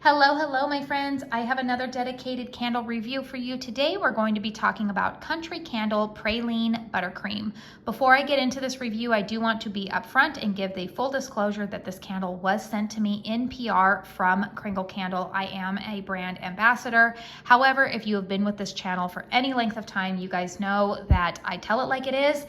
Hello, hello, my friends. I have another dedicated candle review for you. Today, we're going to be talking about Country Candle Praline Buttercream. Before I get into this review, I do want to be upfront and give the full disclosure that this candle was sent to me in PR from KRINGLE Candle. I am a brand ambassador. However, if you have been with this channel for any length of time, you guys know that I tell it like it is.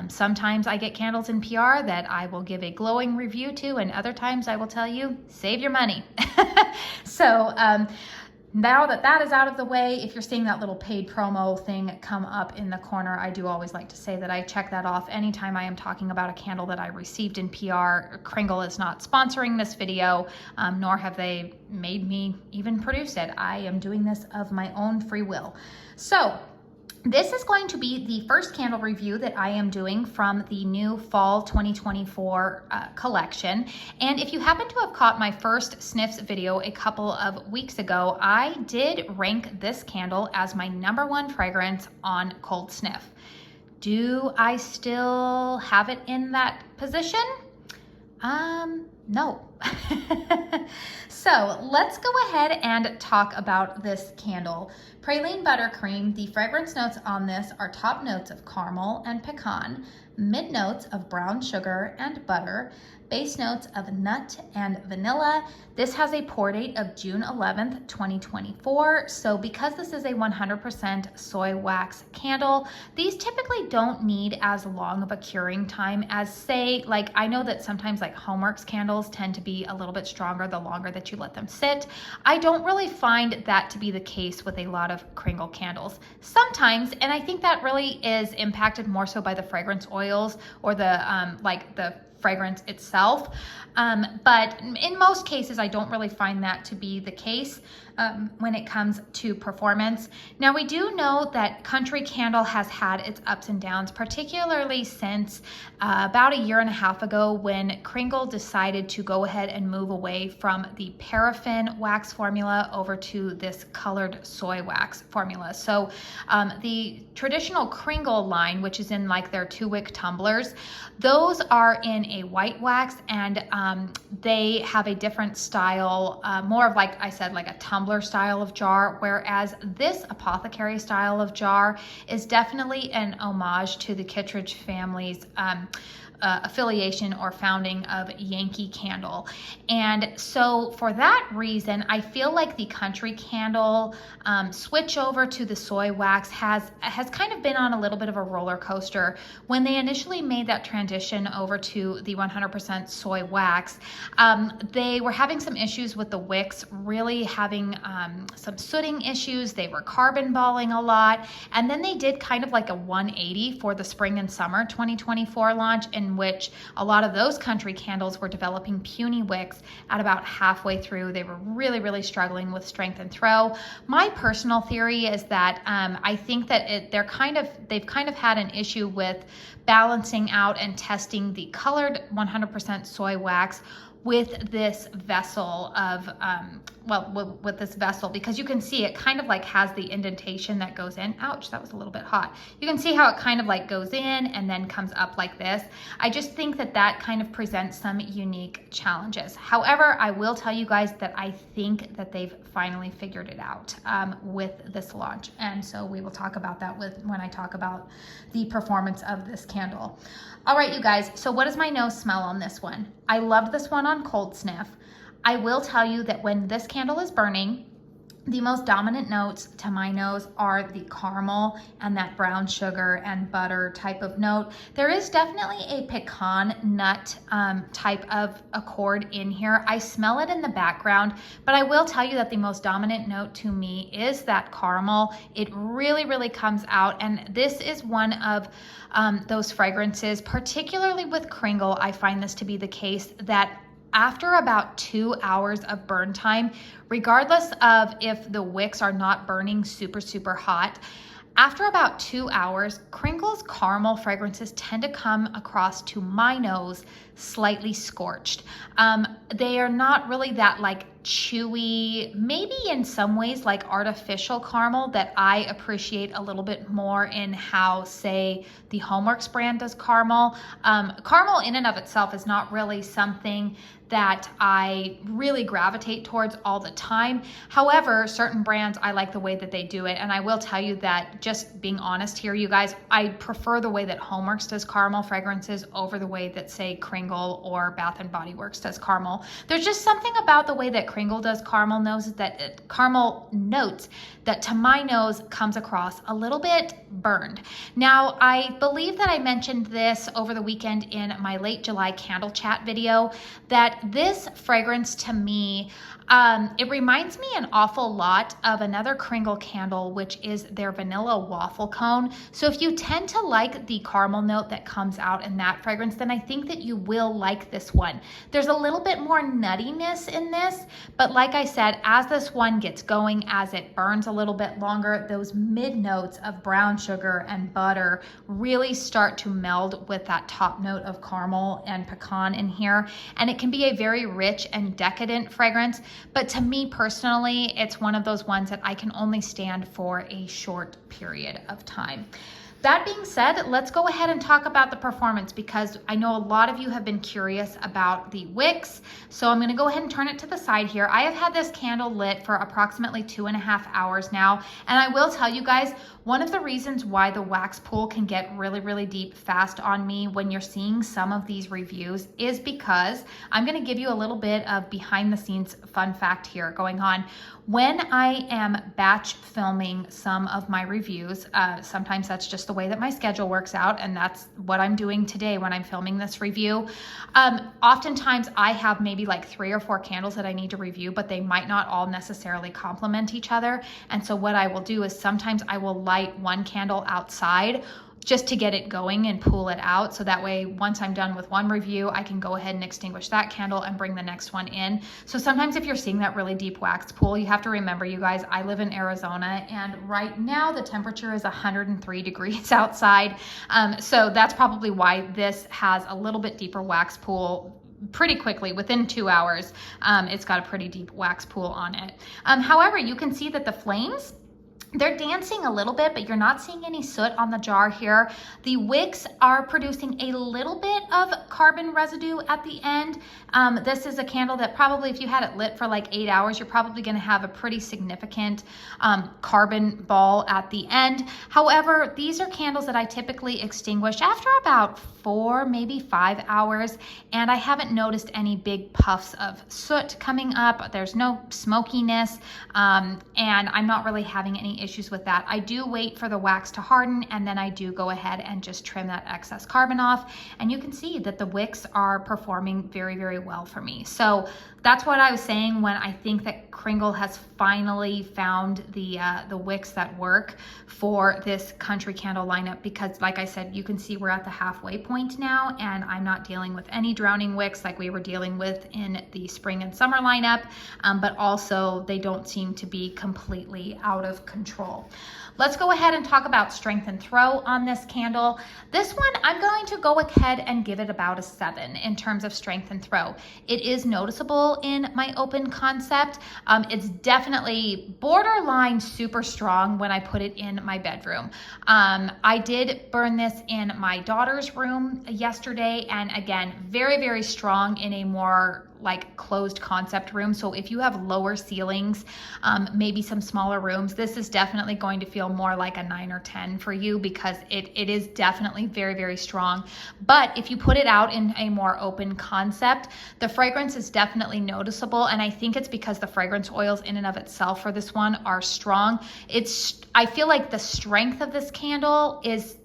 Sometimes I get candles in PR that I will give a glowing review to, and other times I will tell you, save your money. So now that that is out of the way, if you're seeing that little paid promo thing come up in the corner, I do always like to say that I check that off anytime I am talking about a candle that I received in PR. KRINGLE is not sponsoring this video, nor have they made me even produce it. I am doing this of my own free will. So this is going to be the first candle review that I am doing from the new fall 2024 collection. And if you happen to have caught my first sniffs video a couple of weeks ago, I did rank this candle as my #1 fragrance on Cold Sniff. Do I still have it in that position? No. So let's go ahead and talk about this candle. Praline Buttercream, the fragrance notes on this are top notes of caramel and pecan, mid notes of brown sugar and butter, base notes of nut and vanilla. This has a pour date of June 11th, 2024. So because this is a 100% soy wax candle, these typically don't need as long of a curing time as, say, like I know that sometimes like Homeworks candles tend to be a little bit stronger the longer that you let them sit. I don't really find that to be the case with a lot of KRINGLE candles. Sometimes, and I think that really is impacted more so by the fragrance oils or the like the fragrance itself. But in most cases, I don't really find that to be the case when it comes to performance. Now, we do know that Country Candle has had its ups and downs, particularly since about a year and a half ago when KRINGLE decided to go ahead and move away from the paraffin wax formula over to this colored soy wax formula. So the traditional KRINGLE line, which is in like their 2-wick tumblers, those are in a white wax, and they have a different style, more of, like I said, like a tumbler style of jar, whereas this apothecary style of jar is definitely an homage to the Kittredge family's affiliation or founding of Yankee Candle. And so for that reason, I feel like the Country Candle switch over to the soy wax has kind of been on a little bit of a roller coaster. When they initially made that transition over to the 100% soy wax, they were having some issues with the wicks, really having some sooting issues. They were carbon balling a lot. And then they did kind of like a 180 for the spring and summer 2024 launch, in which a lot of those Country Candles were developing puny wicks at about halfway through. They were really, really struggling with strength and throw. My personal theory is that I think that they've kind of had an issue with balancing out and testing the colored 100% soy wax with this vessel of, with this vessel, because you can see it kind of like has the indentation that goes in. Ouch, that was a little bit hot. You can see how it kind of like goes in and then comes up like this. I just think that that kind of presents some unique challenges. However, I will tell you guys that I think that they've finally figured it out with this launch. And so we will talk about that when I talk about the performance of this candle. All right, you guys, so what does my nose smell on this one? I love this one on Cold Sniff. I will tell you that when this candle is burning, the most dominant notes to my nose are the caramel and that brown sugar and butter type of note. There is definitely a pecan nut type of accord in here. I smell it in the background, but I will tell you that the most dominant note to me is that caramel. It really, really comes out, and this is one of those fragrances, particularly with KRINGLE, I find this to be the case, that after about 2 hours of burn time, regardless of if the wicks are not burning super, super hot, after about 2 hours, KRINGLE's caramel fragrances tend to come across to my nose slightly scorched. They are not really that like chewy, maybe in some ways like artificial caramel that I appreciate a little bit more in how, say, the Homeworks brand does caramel. Caramel in and of itself is not really something that I really gravitate towards all the time. However, certain brands, I like the way that they do it. And I will tell you that, just being honest here, you guys, I prefer the way that Homeworks does caramel fragrances over the way that, say, KRINGLE or Bath & Body Works does caramel. There's just something about the way that KRINGLE does caramel notes that to my nose comes across a little bit burned. Now, I believe that I mentioned this over the weekend in my late July candle chat video, that this fragrance to me, it reminds me an awful lot of another KRINGLE candle, which is their vanilla waffle cone. So if you tend to like the caramel note that comes out in that fragrance, then I think that you will like this one. There's a little bit more nuttiness in this, but like I said, as this one gets going, as it burns a little bit longer, those mid notes of brown sugar and butter really start to meld with that top note of caramel and pecan in here. And it can be a very rich and decadent fragrance. But to me personally, it's one of those ones that I can only stand for a short period of time. That being said, let's go ahead and talk about the performance, because I know a lot of you have been curious about the wicks. So I'm gonna go ahead and turn it to the side here. I have had this candle lit for approximately 2.5 hours now. And I will tell you guys, one of the reasons why the wax pool can get really, really deep fast on me when you're seeing some of these reviews is because I'm gonna give you a little bit of behind the scenes fun fact here going on. When I am batch filming some of my reviews, sometimes that's just the way that my schedule works out, and that's what I'm doing today when I'm filming this review. Oftentimes I have maybe like 3 or 4 candles that I need to review, but they might not all necessarily complement each other. And so what I will do is sometimes I will light one candle outside just to get it going and pull it out. So that way, once I'm done with one review, I can go ahead and extinguish that candle and bring the next one in. So sometimes if you're seeing that really deep wax pool, you have to remember, you guys, I live in Arizona, and right now the temperature is 103 degrees outside. So that's probably why this has a little bit deeper wax pool pretty quickly. Within 2 hours, it's got a pretty deep wax pool on it. However, you can see that the flames, they're dancing a little bit, but you're not seeing any soot on the jar here. The wicks are producing a little bit of carbon residue at the end. This is a candle that probably, if you had it lit for like 8 hours, you're probably gonna have a pretty significant carbon ball at the end. However, these are candles that I typically extinguish after about 4, maybe 5 hours, and I haven't noticed any big puffs of soot coming up. There's no smokiness, and I'm not really having any issues with that. I do wait for the wax to harden, and then I do go ahead and just trim that excess carbon off, and you can see that the wicks are performing very, very well for me. So that's what I was saying when I think that KRINGLE has finally found the wicks that work for this country candle lineup, because like I said, you can see we're at the halfway point now, and I'm not dealing with any drowning wicks like we were dealing with in the spring and summer lineup, but also they don't seem to be completely out of control. Let's go ahead and talk about strength and throw on this candle. This one, I'm going to go ahead and give it about a 7 in terms of strength and throw. It is noticeable in my open concept. It's definitely borderline super strong when I put it in my bedroom. I did burn this in my daughter's room yesterday, and again, very, very strong in a more like closed concept room. So if you have lower ceilings, maybe some smaller rooms, this is definitely going to feel more like a 9 or 10 for you, because it is definitely very, very strong. But if you put it out in a more open concept, the fragrance is definitely noticeable. And I think it's because the fragrance oils in and of itself for this one are strong. I feel like the strength of this candle is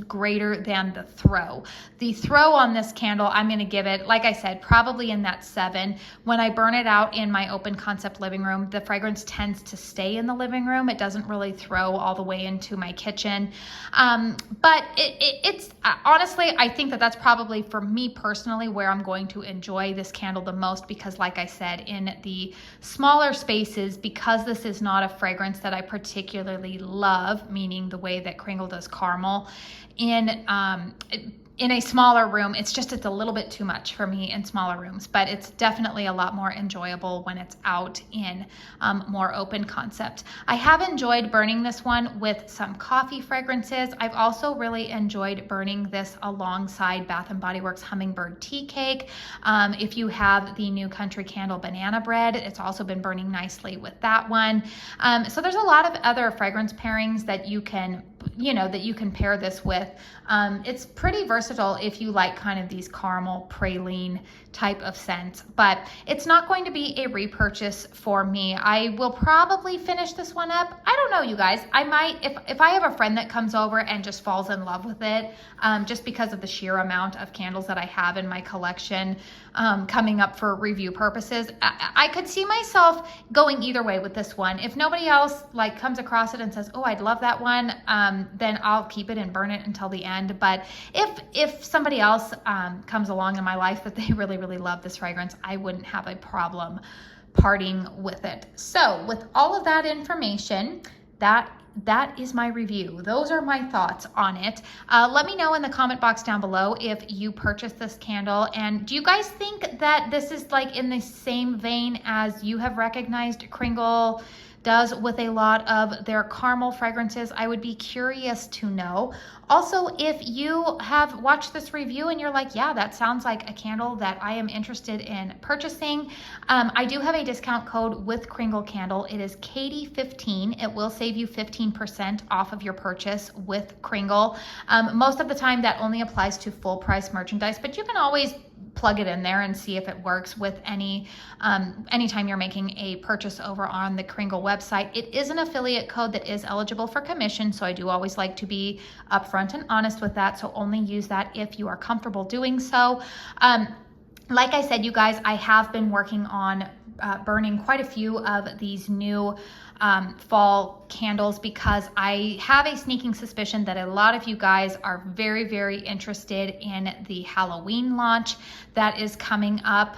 greater than the throw. The throw on this candle, I'm going to give it, like I said, probably in that 7. When I burn it out in my open concept living room, the fragrance tends to stay in the living room. It doesn't really throw all the way into my kitchen. But it's honestly, I think that that's probably, for me personally, where I'm going to enjoy this candle the most, because like I said, in the smaller spaces, because this is not a fragrance that I particularly love, meaning the way that KRINGLE does caramel, in in a smaller room, it's a little bit too much for me in smaller rooms, but it's definitely a lot more enjoyable when it's out in more open concept. I have enjoyed burning this one with some coffee fragrances. I've also really enjoyed burning this alongside Bath & Body Works Hummingbird Tea Cake. If you have the New Country Candle Banana Bread, it's also been burning nicely with that one. So there's a lot of other fragrance pairings that you can pair this with. It's pretty versatile if you like kind of these caramel praline type of scents, but it's not going to be a repurchase for me. I will probably finish this one up. I don't know, you guys. I might, if I have a friend that comes over and just falls in love with it, just because of the sheer amount of candles that I have in my collection coming up for review purposes, I could see myself going either way with this one. If nobody else like comes across it and says, oh, I'd love that one, then I'll keep it and burn it until the end. But if somebody else comes along in my life that they really, really love this fragrance, I wouldn't have a problem parting with it. So with all of that information, that is my review. Those are my thoughts on it. Let me know in the comment box down below if you purchased this candle, and do you guys think that this is like in the same vein as you have recognized KRINGLE does with a lot of their caramel fragrances? I would be curious to know. Also, if you have watched this review and you're like, yeah, that sounds like a candle that I am interested in purchasing, I do have a discount code with KRINGLE Candle. It is Katie15. It will save you 15% off of your purchase with KRINGLE. Most of the time that only applies to full price merchandise, but you can always plug it in there and see if it works with anytime you're making a purchase over on the KRINGLE website. It is an affiliate code that is eligible for commission, so I do always like to be upfront and honest with that, so only use that if you are comfortable doing so. Like I said, you guys, I have been working on burning quite a few of these new fall candles because I have a sneaking suspicion that a lot of you guys are very, very interested in the Halloween launch that is coming up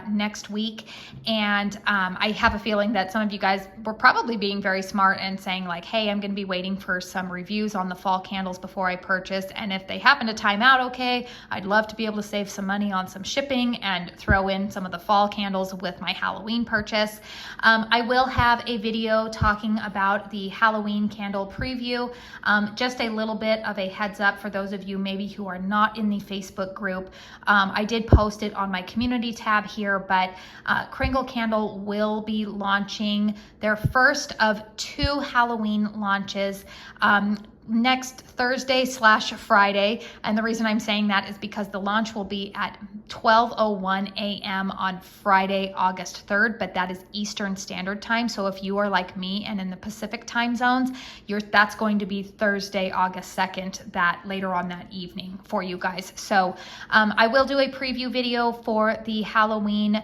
next week. And I have a feeling that some of you guys were probably being very smart and saying like, hey, I'm going to be waiting for some reviews on the fall candles before I purchase. And if they happen to time out okay, I'd love to be able to save some money on some shipping and throw in some of the fall candles with my Halloween purchase. I will have a video talking about the Halloween candle preview. Just a little bit of a heads up for those of you maybe who are not in the Facebook group. I did post it on my community tab here, but KRINGLE Candle will be launching their first of 2 Halloween launches next Thursday/Friday. And the reason I'm saying that is because the launch will be at 12:01 a.m. on Friday, August 3rd, but that is Eastern Standard Time. So if you are like me and in the Pacific time zones, that's going to be Thursday, August 2nd, that later on that evening for you guys. So I will do a preview video for the Halloween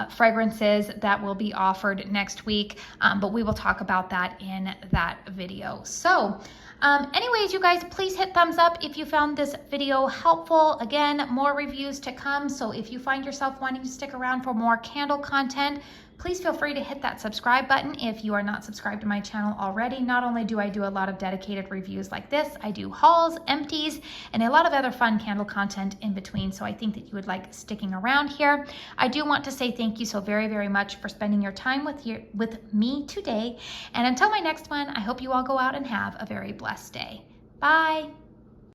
fragrances that will be offered next week, but we will talk about that in that video. So anyways, you guys, please hit thumbs up if you found this video helpful. Again, more reviews to come. So if you find yourself wanting to stick around for more candle content, please feel free to hit that subscribe button if you are not subscribed to my channel already. Not only do I do a lot of dedicated reviews like this, I do hauls, empties, and a lot of other fun candle content in between. So I think that you would like sticking around here. I do want to say thank you so very, very much for spending your time with me today. And until my next one, I hope you all go out and have a very blessed day. Bye.